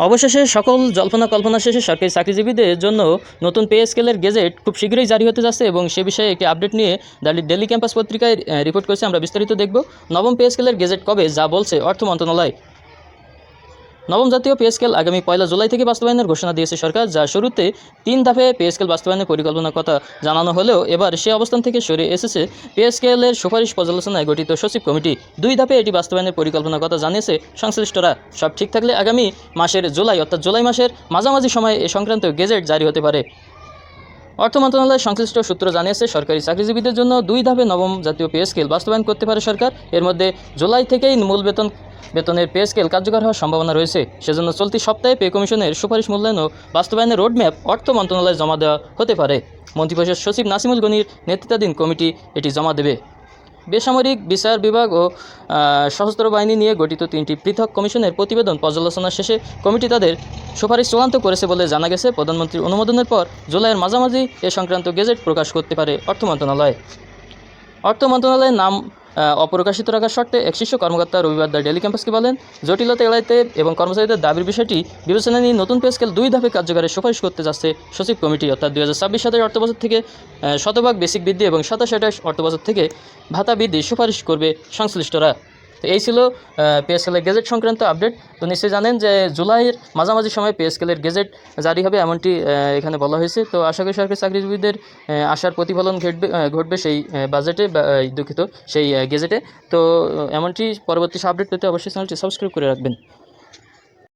অবশেষে সকল জল্পনা কল্পনা শেষে সরকারি চাকরিজীবীদের জন্য নতুন পে স্কেলের গেজেট খুব শীঘ্রই জারি হতে যাচ্ছে এবং সে বিষয়ে একটি আপডেট নিয়ে ডেইলি ক্যাম্পাস পত্রিকায় রিপোর্ট করেছে। আমরা বিস্তারিত দেখব নবম পে স্কেলের গেজেট কবে, যা বলছে অর্থ মন্ত্রণালয়। নবম জাতীয় পে স্কেল আগামী 1 জুলাই থেকে বাস্তবায়নের ঘোষণা দিয়েছে সরকার, যা শুরুতে 3 ধাপে পে স্কেল বাস্তবায়নের পরিকল্পনার কথা জানানো হলেও এবার সে অবস্থান থেকে সরে এসেছে পে স্কেলের সুপারিশ পর্যালোচনায় গঠিত সচিব কমিটি। 2 ধাপে এটি বাস্তবায়নের পরিকল্পনার কথা জানিয়েছে সংশ্লিষ্টরা। সব ঠিক থাকলে আগামী মাসের জুলাই অর্থাৎ জুলাই মাসের মাঝামাঝি সময়ে এ সংক্রান্ত গেজেট জারি হতে পারে। অর্থ মন্ত্রণালয়ের সংশ্লিষ্ট সূত্র জানিয়েছে, সরকারি চাকরিজীবীদের জন্য 2 ধাপে নবম জাতীয় পে স্কেল বাস্তবায়ন করতে পারে সরকার। এর মধ্যে জুলাই থেকেই মূল বেতনের পে স্কেল কার্যকর হওয়ার সম্ভাবনা রয়েছে। সেজন্য চলতি সপ্তাহে পে কমিশনের সুপারিশ মূল্যায়ন ও বাস্তবায়নের রোডম্যাপ অর্থ মন্ত্রণালয়ে জমা দেওয়া হতে পারে। মন্ত্রিপরিষদ সচিব নাসিমুল গনির নেতৃত্বাধীন কমিটি এটি জমা দেবে। বেসামরিক বিচার বিভাগ ও সশস্ত্র বাহিনী নিয়ে গঠিত 3টি পৃথক কমিশনের প্রতিবেদন পর্যালোচনা শেষে কমিটি তাদের সুপারিশ চূড়ান্ত করেছে বলে জানা গেছে। প্রধানমন্ত্রীর অনুমোদনের পর জুলাইয়ের মাঝামাঝি এ সংক্রান্ত গেজেট প্রকাশ করতে পারে অর্থ মন্ত্রণালয়। অর্থ মন্ত্রণালয়ের নাম অপ্রকাশিত রাখার শর্তে এক শীর্ষ কর্মকর্তা রবিবার দ্য ডেইলি ক্যাম্পাসকে বলেন, জটিলতা এড়াইতে এবং কর্মচারীদের দাবির বিষয়টি বিবেচনা নিয়ে নতুন পে স্কেল 2 ধাপে কার্যকরের সুপারিশ করতে যাচ্ছে সচিব কমিটি। অর্থাৎ 2026-27 অর্থবছর থেকে শতভাগ বেসিক বৃদ্ধি এবং 27-28 অর্থবছর থেকে ভাতা বৃদ্ধি সুপারিশ করবে সংশ্লিষ্টরা। তো এই ছিল পে স্কেলের গেজেট সংক্রান্ত আপডেট। তো নিশ্চয়ই জানেন যে জুলাইয়ের মাঝামাঝি সময় পে স্কেলের গেজেট জারি হবে, এমনটি এখানে বলা হয়েছে। তো আশা করি সরকারি চাকরিজীবীদের আশার প্রতিফলন ঘটবে সেই বাজেটে, দুঃখিত সেই গেজেটে। তো এমনটি পরবর্তী আপডেট পেতে অবশ্যই চ্যানেলটি সাবস্ক্রাইব করে রাখবেন।